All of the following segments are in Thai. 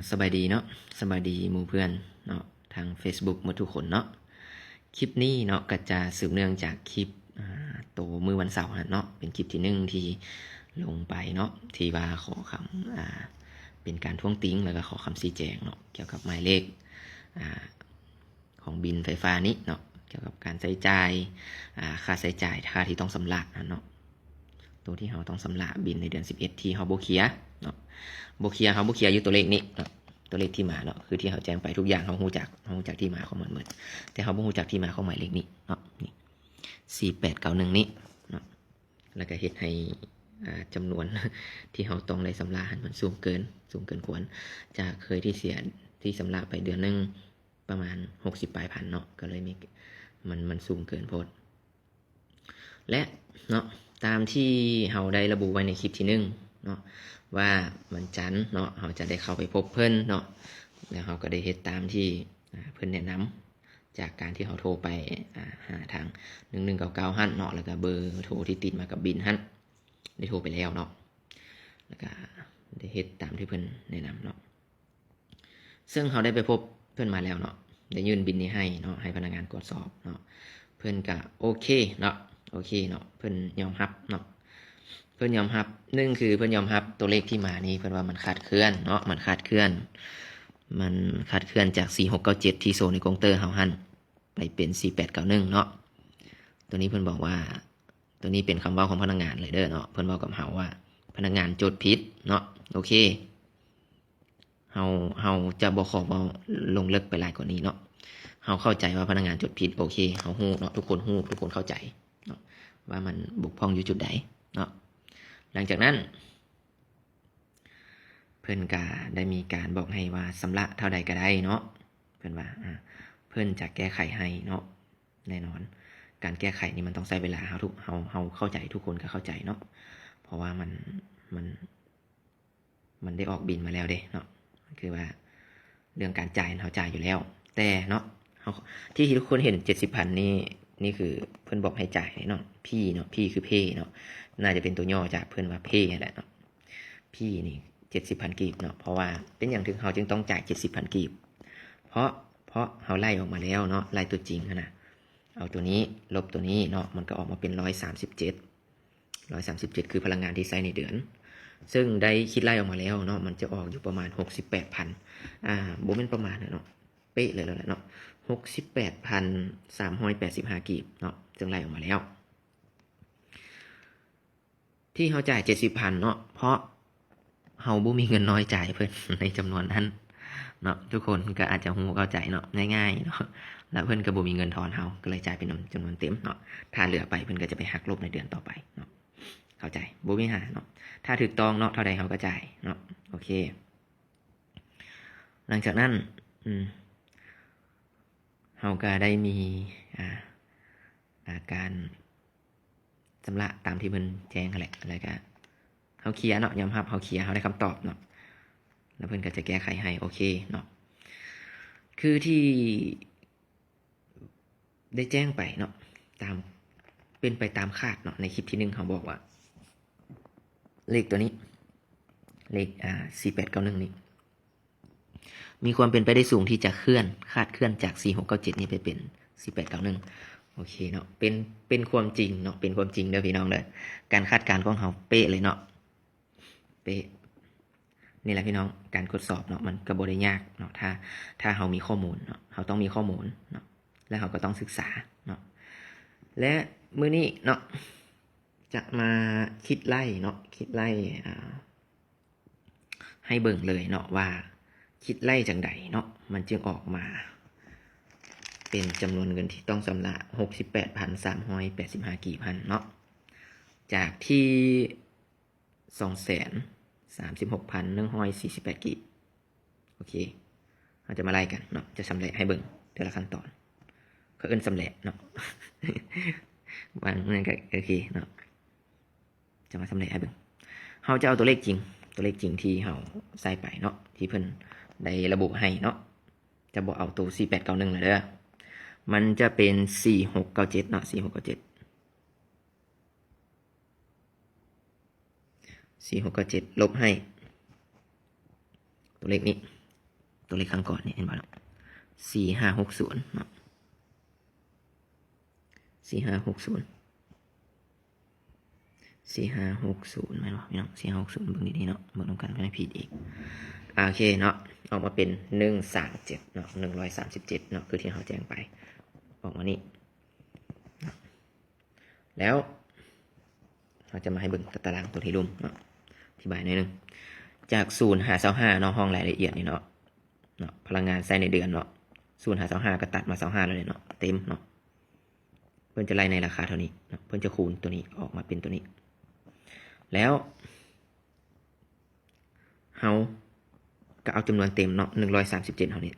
สบายดีเนาะสบายดีหมู่เพื่อนเนาะทาง Facebook หมดทุกคนเนาะคลิปนี้เนาะก็จะสืบเนื่องจากคลิปโตมือวันเสาร์เนาะเป็นคลิปที่หนึ่งที่ลงไปเนาะที่ว่าขอคำเป็นการท้วงติงแล้วก็ขอคำชี้แจงเนาะเกี่ยวกับหมายเลขของบิลไฟฟ้านี้เนาะเกี่ยวกับการใช้จ่ายค่าใช้จ่ายค่าที่ต้องชำระเนาะตัวที่เราต้องชำระบิลในเดือน11ที่เราโบเคียเนาะโบเคียอยู่ตัวเลขนี้เนาะตัวเลขที่มาเนาะคือที่เขาแจ้งไปทุกอย่างเขาหูจักที่มาของมันเหมือนแต่เขาบ่หูจักที่มาของหมายเลขนี้เนาะนี่4891นี้เนาะแล้วก็เฮ็ดให้จำนวนที่เขาต้องได้ชำระมันสูงเกินควรจากเคยที่เสียที่ชำระไปเดือนนึงประมาณ60ปลายพันเนาะก็เลยมีมันสูงเกินโพดและเนาะตามที่เราได้ระบุไว้ในคลิปที่1เนาะว่าวันจันทร์เนาะเราจะได้เข้าไปพบเพิ่นเนาะแล้วเราก็ได้เฮ็ดตามที่เพิ่นแนะนำจากการที่เขาโทรไปหาทาง1199หั่นเนาะแล้วก็เบอร์โทรที่ติดมากับบิลหั่นได้โทรไปแล้วเนาะแล้วก็ได้เฮ็ดตามที่เพิ่นแนะนำเนาะซึ่งเขาได้ไปพบเพิ่นมาแล้วเนาะได้ยื่นบิลนี้ให้เนาะให้พนักงานตรวจสอบเนาะเพิ่นก็โอเคเนาะเพิ่นยอมรับเนาะเพิ่นยอมรับ1คือเพิ่นยอมรับตัวเลขที่มานี้เพิ่นว่ามันคลาดเคลื่อนเนาะมันคลาดเคลื่อนจาก4697ที่โซในกงเตอร์เฮาหั่นไปเป็น4891เนาะตัวนี้เพิ่นบอกว่าตัวนี้เป็นคำเว้าของพนักงานเลยเด้อเนาะเพิ่นเว้ากับเฮาว่าพนักงานจดผิดเนาะโอเคเฮาจะบ่ขอเว้าลงลึกไปหลายกว่านี้เนาะเฮาเข้าใจว่าพนักงานจดผิดโอเคเฮาฮู้เนาะทุกคนเข้าใจเนาะว่ามันบกพร่องอยู่จุดใดเนาะหลังจากนั้นเพิ่นก็ได้มีการบอกให้ว่าชำระเท่าใดก็ได้เนาะเพิ่นว่าเพิ่นจะแก้ไขให้เนาะแน่นอนการแก้ไขนี่มันต้องใช้เวลาเฮาเข้าใจทุกคนก็เข้าใจเนาะเพราะว่ามันได้ออกบินมาแล้วเด้เนาะคือว่าเรื่องการจ่ายเขาจ่ายอยู่แล้วแต่เนาะที่ทุกคนเห็น70,000นี่คือเพิ่นบอกให้จ่ายเนาะพี่คือเพเนาะน่าจะเป็นตัวย่อจากเพิ่นว่าเพนั่นแหละเนาะพี่นี่70,000กีบเนาะเพราะว่าเป็นอย่างถึงเขาจึงต้องจ่าย70,000กีบเพราะเขาไล่ออกมาแล้วเนาะไล่ตัวจริงนะเอาตัวนี้ลบตัวนี้เนาะมันก็ออกมาเป็น137คือพลังงานที่ใช้ในเดือนซึ่งได้คิดไล่ออกมาแล้วเนาะมันจะออกอยู่ประมาณ68,000บ่แม่นประมาณเนาะเป๊ะเลยแล้วแหละเนาะ68,385กีบเนาะซึ่งไล่ออกมาแล้วที่เขาจ่าย70,000เนาะเพราะเฮาบ่มีเงินน้อยจ่ายเพิ่นในจำนวนนั้นเนาะทุกคนก็อาจจะฮู้เข้าใจเนาะง่ายๆเนาะแล้วเพิ่นก็บ่มีเงินทอนเฮาก็เลยจ่ายเป็นจำนวนเต็มเนาะถ้าเหลือไปเพิ่นก็จะไปหักลบในเดือนต่อไปเนาะเข้าใจบ่มีหาเนาะถ้าถูกต้องเนาะเท่าใดเฮาก็จ่ายเนาะโอเคหลังจากนั้นเฮาก็ได้มีการชำระตามที่เพิ่นแจ้งนั่นแหละแล้วก็เฮาเคลียร์เนาะยอมรับเฮาเคลียร์เฮาได้คำตอบเนาะแล้วเพิ่นก็จะแก้ไขให้โอเคเนาะคือที่ได้แจ้งไปเนาะตามเป็นไปตามคาดเนาะในคลิปที่1เขาบอกว่าเลขตัวนี้เลข4891นี่มีความเป็นไปได้สูงที่จะคาดเคลื่อนจาก4697นี่ไปเป็น4891โอเคเนาะเป็นความจริงเนาะเป็นความจริงเด้อพี่น้องเด้อการคาดการณ์ของเฮาเป๊ะเลยเนาะเป๊ะนี่แหละพี่น้องการทดสอบเนาะมันก็บ่ได้ยากเนาะถ้าเฮามีข้อมูลเนาะเฮาต้องมีข้อมูลเนาะแล้วเฮาก็ต้องศึกษาเนาะและมื้อนี้เนาะจะมาคิดไล่เนาะคิดไล่ให้เบิ่งเลยเนาะว่าคิดไล่จังใดเนาะมันจึงออกมาเป็นจำนวนเงินที่ต้องชำระ 68,385 กีบเนาะจากที่236,148 กีบโอเคเราจะมาไล่กันเนาะจะชำระให้เบิ่งแต่ละขั้นตอนเขาเอิ้นชำระเนาะบางนั่นก็โอเคเนาะจะมาชำระให้เบิ่งเราจะเอาตัวเลขจริงที่เราใส่ไปเนาะที่เพิ่นได้ระบุให้เนาะจะบ่เอาตัว4891เลยเด้อมันจะเป็น4697เนาะ4697ลบให้ตัวเลขนี้ ตัวเลขข้างก่อนนี่เห็นป่ะ4560เนาะ4560ไม่หรอพี่น้อง4560เบิ่งดีๆเนาะเบิ่งนำกันไม่ผิดอีกโอเคเนาะออกมาเป็น137เนาะ137เนาะคือที่เขาแจ้งไปออกมานี่แล้วเราจะมาให้เบิ่งตารางตัวที่ลุ่มเนาะอธิบายหน่อยนึงจาก0 5 25เนาะห้องรายละเอียดนี่เนาะพลังงานใส่ในเดือนเนาะ0 5 25ก็ตัดมา25แล้วเนาะเต็มเนาะเพิ่นจะไล่ในราคาเท่านี้เนาะเพิ่นจะคูณตัวนี้ออกมาเป็นตัวนี้แล้วเฮาก็เอาจำนวนเต็มเนาะ137เท่านี้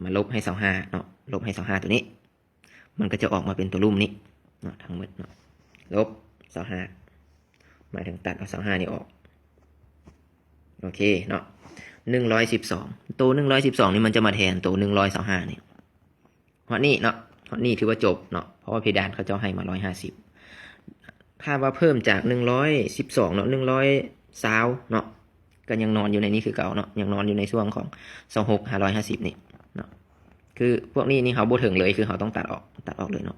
มาลบให้25เนาะลบให้25ตัวนี้มันก็จะออกมาเป็นตัวลุ่มนี้เนาะทั้งหมดเนาะลบ25หมายถึงตัดเอา25นี่ออกโอเคเนาะ112ตัว112นี่มันจะมาแทนตัว125นี่เพราะนี่เนาะเพราะนี่ถือว่าจบเนาะเพราะว่าเพดานเขาจะให้มา150ถ้าว่าเพิ่มจาก112เนาะ120เนาะก็ยังนอนอยู่ในนี้คือเก่าเนาะยังนอนอยู่ในช่วงของ26 550นี่เนาะคือพวกนี้นี่เขาบ่ถึงเลยคือเขาต้องตัดออกเลยเนาะ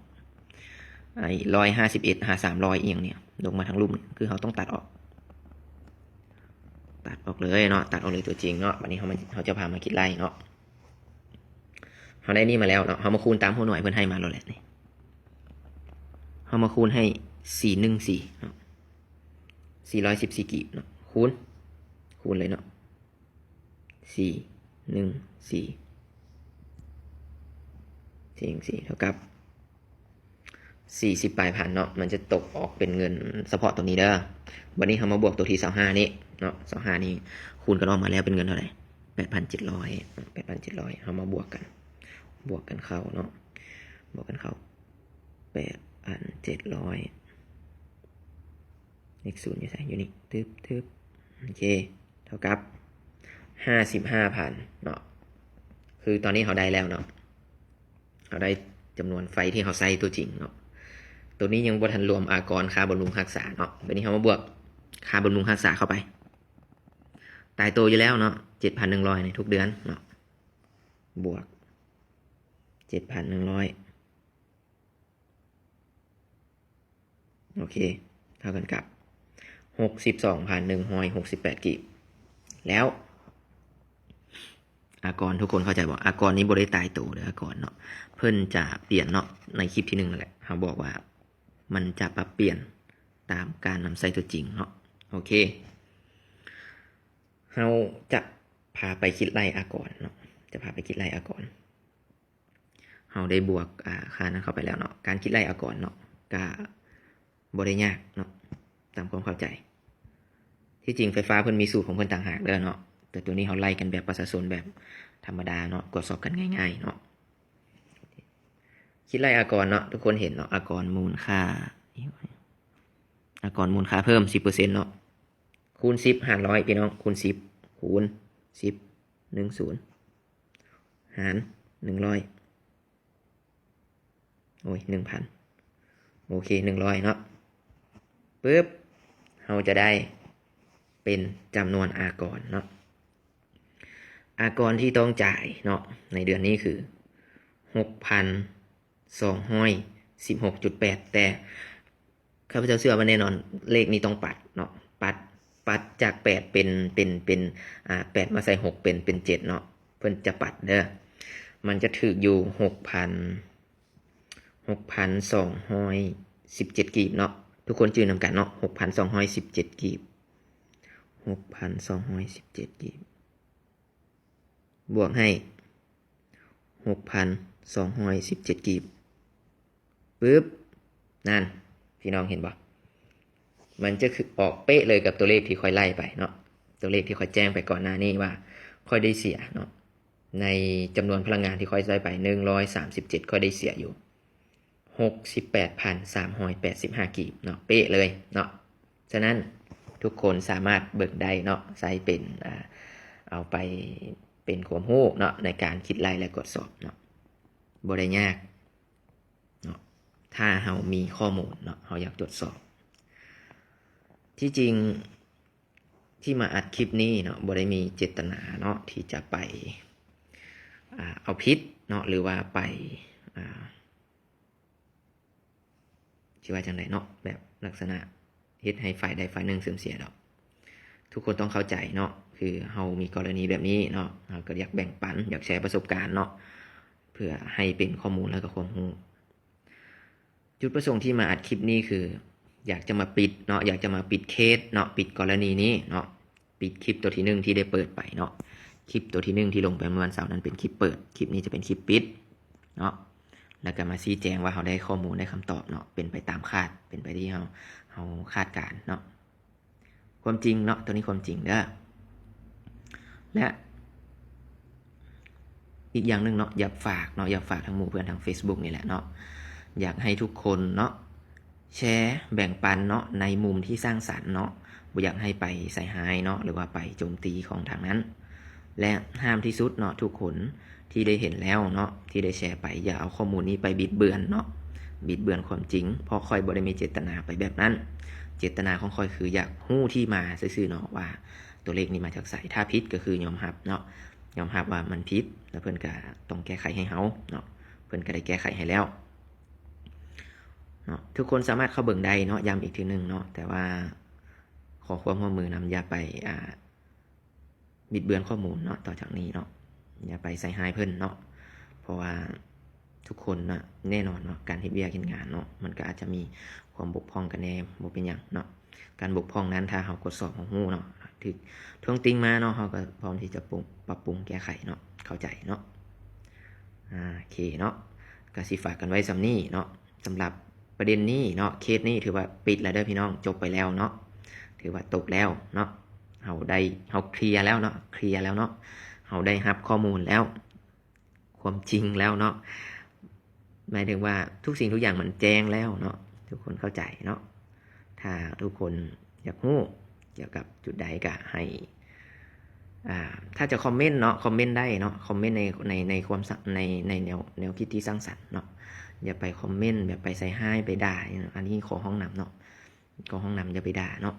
ไอ้151 300เอียงเนี่ยลงมาทั้งรูปคือเขาต้องตัดออกเลยเนาะตัดออกเลยตัวจริงเนาะวันนี้เขาจะพามาคิดไล่เนาะเขาได้นี่มาแล้วเนาะเขามาคูณตามหัวหน่วยเพื่อนให้มาแล้วแหละนี่เขามาคูณให้414เนาะ414กีบเนาะคูณเลยเนาะ414เท่ากับ40ปลายพันเนาะมันจะตกออกเป็นเงินเฉพาะตัวนี้เด้อวันนี้เขามาบวกตัวที่25นี้เนาะ25นี้คูณกันออกมาแล้วเป็นเงินเท่าไหร่8,700เขามาบวกกันเข้าเนาะบวกกันเข้า8,700เลข0อยู่ใส่อยู่นี่ทึบโอเคเท่ากับ55,000เนาะคือตอนนี้เขาได้แล้วเนาะเขาได้จำนวนไฟที่เขาใส่ตัวจริงเนาะตัวนี้ยังบ่ทันรวมอากรค่าบำรุงรักษาเนาะวันนี้เขามาบวกค่าบำรุงรักษาเข้าไปตายตัวอยู่แล้วเนาะ 7,100 ในทุกเดือนเนาะบวก 7,100 โอเคเท่ากันกับ 62,168 กีบแล้วอากรทุกคนเข้าใจบอกอากรนี้บ่ได้ตายตัวเด้ออากรเนาะเพิ่นจะเปลี่ยนเนาะในคลิปที่1นั่นแหละเขาบอกว่ามันจะปรับเปลี่ยนตามการนำใส่ตัวจริงเนาะโอเคเราจะพาไปคิดไล่อากรเนาะเราได้บวกค่านั้นเข้าไปแล้วเนาะการคิดไล่อากรเนาะก็บ่ได้ยากเนาะตามความเข้าใจที่จริงไฟฟ้าเพิ่นมีสูตรของเพิ่นต่างหากเด้อเนาะแต่ตัวนี้เขาไล่กันแบบประชาชนแบบธรรมดาเนาะตรวจสอบกันง่ายๆเนาะคิดไล่อากรเนาะทุกคนเห็นเนาะอากรมูลค่าเพิ่ม 10% เนาะคูณ10หาร100พี่น้องคูณ10คูณ10 10หาร100โอ้ย 1,000 โอเค100เนาะปึ๊บเราจะได้เป็นจำนวนอากรเนาะอากรที่ต้องจ่ายเนาะในเดือนนี้คือ 6,216.8 แต่ข้าพเจ้าเชื่อว่าแน่นอนเลขนี้ต้องปัดเนาะปัดจาก8เป็น8มาใส่6เป็น7เนาะเพิ่นจะปัดเด้อมันจะถูกอยู่ 6,217 กีบเนาะทุกคนจื่อนำกันเนาะ 6,217 กีบ 6,217 กีบบวกให้ 6,217 กีบปึ๊บนั่นพี่น้องเห็นบ่มันจะคือออกเป๊ะเลยกับตัวเลขที่ค่อยไล่ไปเนาะตัวเลขที่ค่อยแจ้งไปก่อนหน้านี้ว่าค่อยได้เสียเนาะในจำนวนพลังงานที่ค่อยใช้ไป137ค่อยได้เสียอยู่ 68,385 กีบเนาะเป๊ะเลยเนาะฉะนั้นทุกคนสามารถเบิกได้เนาะใช้เป็นเอาไปเป็นความรู้เนาะในการคิดไล่และกดสอบเนาะบ่ได้ยากเนาะถ้าเรามีข้อมูลเนาะเราอยากตรวจสอบที่จริงที่มาอัดคลิปนี้เนาะบ่ได้มีเจตนาเนาะที่จะไป เอาพิษเนาะหรือว่าไปชื่อว่าจังไดเนาะแบบลักษณะเฮ็ดให้ฝ่ายใดฝ่ายหนึ่งเสื่อมเสียดอกทุกคนต้องเข้าใจเนาะคือเฮามีกรณีแบบนี้เนาะเฮาก็อยากแบ่งปันอยากแชร์ประสบการณ์เนาะเพื่อให้เป็นข้อมูลแล้วก็ความรู้จุดประสงค์ที่มาอัดคลิปนี้คืออยากจะมาปิดเนาะอยากจะมาปิดเคสเนาะปิดกรณีนี้เนาะปิดคลิปตัวที่1ที่ได้เปิดไปเนาะคลิปตัวที่1ที่ลงไปเมื่อวันเสาร์นั้นเป็นคลิปเปิดคลิปนี้จะเป็นคลิปปิดเนาะแล้วก็มาชี้แจงว่าเขาได้ข้อมูลได้คำตอบเนาะเป็นไปตามคาดเป็นไปที่เขาคาดการเนาะความจริงเนาะตัวนี้ความจริงเด้อและอีกอย่างหนึ่งเนาะอยากฝากเนาะอยากฝากทั้งหมู่เพื่อนทาง Facebook นี่แหละเนาะอยากให้ทุกคนเนาะแชร์แบ่งปันเนาะในมุมที่สร้างสรรค์เนาะบ่อยากให้ไปใส่หายเนาะหรือว่าไปโจมตีของทางนั้นและห้ามที่สุดเนาะทุกคนที่ได้เห็นแล้วเนาะที่ได้แชร์ไปอย่าเอาข้อมูลนี้ไปบิดเบือนเนาะบิดเบือนความจริงเพราะค่อยบ่ได้มีเจตนาไปแบบนั้นเจตนาของค่อยคืออยากฮู้ที่มาซื่อๆเนาะว่าตัวเลขนี้มาจากไสถ้าผิดก็คือยอมรับเนาะยอมรับว่ามันผิดแล้วเพิ่นก็ต้องแก้ไขให้เฮาเนาะเพิ่นก็ได้แก้ไขให้แล้วเนาะทุกคนสามารถเข้าเบิ่งได้เนาะย้ำอีกทีนึงเนาะแต่ว่าขอความร่วมมือนำอย่าไปบิดเบือนข้อมูลเนาะต่อจากนี้เนาะอย่าไปใส่หายเพิ่นเนาะเพราะว่าทุกคนนะแน่นอนเนาะการเฮ็ดเวียกเฮ็ดงานเนาะมันก็อาจจะมีความบกพร่องกันแน่บ่เป็นหยังเนาะการบกพร่องนั้นถ้าเฮากดสอบของฮู้เนาะถึกทวงติงมาเนาะเฮาก็พร้อมที่จะปรับปรุงแก้ไขเนาะเข้าใจเนาะโอเคเนาะก็สิฝากกันไว้ส่ำนี้เนาะสำหรับประเด็นนี้เนาะเคสนี้ถือว่าปิดแล้วเด้อพี่น้องจบไปแล้วเนาะถือว่าตกแล้วเนาะเฮาเคลียร์แล้วเนาะเคลียร์แล้วเนาะเฮาได้รับข้อมูลแล้วความจริงแล้วเนาะหมายถึงว่าทุกสิ่งทุกอย่างมันแจ้งแล้วเนาะทุกคนเข้าใจเนาะถ้าทุกคนอยากรู้เกี่ยวกับจุดใดก็ให้ถ้าจะคอมเมนต์เนาะคอมเมนต์ได้เนาะคอมเมนต์ในความในแนวคิดที่สร้างสรรค์เนาะอย่าไปคอมเมนต์แบบไปใส่ให้ไปด่าอันนี้ขอห้องนำเนาะขอห้องนำอย่าไปด่าเนาะ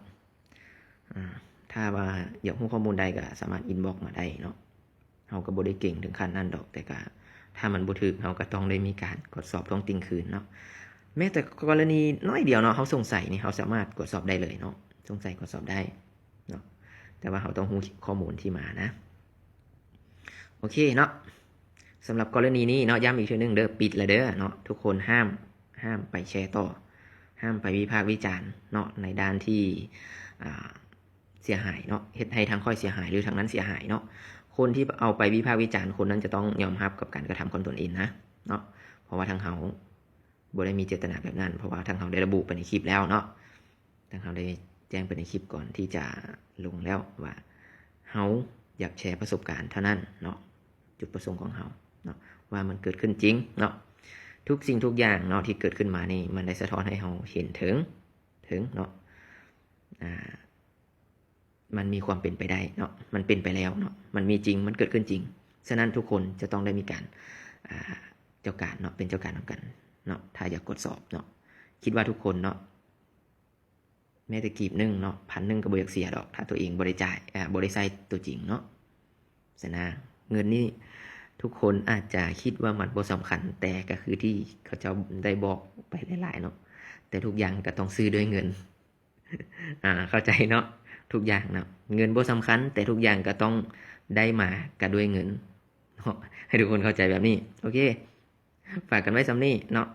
ถ้าว่าอยากรู้ข้อมูลใดก็สามารถอินบ็อกซ์มาได้เนาะเฮาก็บ่ได้เก่งถึงขั้นนั้นดอกแต่ก็ถ้ามันบ่ถูกเฮาก็ต้องได้มีการกดสอบท้วงติงคืนเนาะแม้แต่กรณีน้อยเดียวเนาะเฮาสงสัยนี่เฮาสามารถกดสอบได้เลยเนาะสงสัยกดสอบได้เนาะแต่ว่าเฮาต้องรู้ข้อมูลที่มานะโอเคเนาะสำหรับกรณีนี้เนาะย้ำอีกทีนึงเด้อปิดแล้วเด้อเนาะทุกคนห้ามไปแชร์ต่อห้ามไปวิพากษ์วิจารณ์เนาะในด้านที่เสียหายเนาะเฮ็ดให้ทางค่อยเสียหายหรือทางนั้นเสียหายเนาะคนที่เอาไปวิพากษ์วิจารณ์คนนั้นจะต้องยอมรับกับการกระทำของตนเองนะเนาะเพราะว่าทางเฮาบ่ได้มีเจตนาแบบนั้นเพราะว่าทางเฮาได้ระบุไปในคลิปแล้วเนาะทางเฮาได้แจ้งไปในคลิปก่อนที่จะลงแล้วว่าเฮาอยากแชร์ประสบการณ์เท่านั้นเนาะจุดประสงค์ของเฮาเนาะว่ามันเกิดขึ้นจริงเนาะทุกสิ่งทุกอย่างเนาะที่เกิดขึ้นมานี่มันได้สะท้อนให้เฮาเห็นถึงเนาะมันมีความเป็นไปได้เนาะมันเป็นไปแล้วเนาะมันมีจริงมันเกิดขึ้นจริงฉะนั้นทุกคนจะต้องได้มีการเจ้าการเนาะเป็นเจ้าการนำกันเนาะถ้าอยากกดสอบเนาะคิดว่าทุกคนเนาะแม้แต่กีบนึงเนาะ1,000ก็บ่อยากเสียดอกถ้าตัวเองบ่ได้จ่ายบ่ได้ใช้ตัวจริงเนาะฉะนั้นเงินนี้ทุกคนอาจจะคิดว่ามันบ่สำคัญแต่ก็คือที่เขาเจ้าได้บอกไปหลายๆเนาะแต่ทุกอย่างก็ต้องซื้อด้วยเงินเข้าใจเนาะทุกอย่างนะเงินบ่สำคัญแต่ทุกอย่างก็ต้องได้มาก็ด้วยเงินเนาะให้ทุกคนเข้าใจแบบนี้โอเคฝากกันไว้ซ้ำนี้เนาะ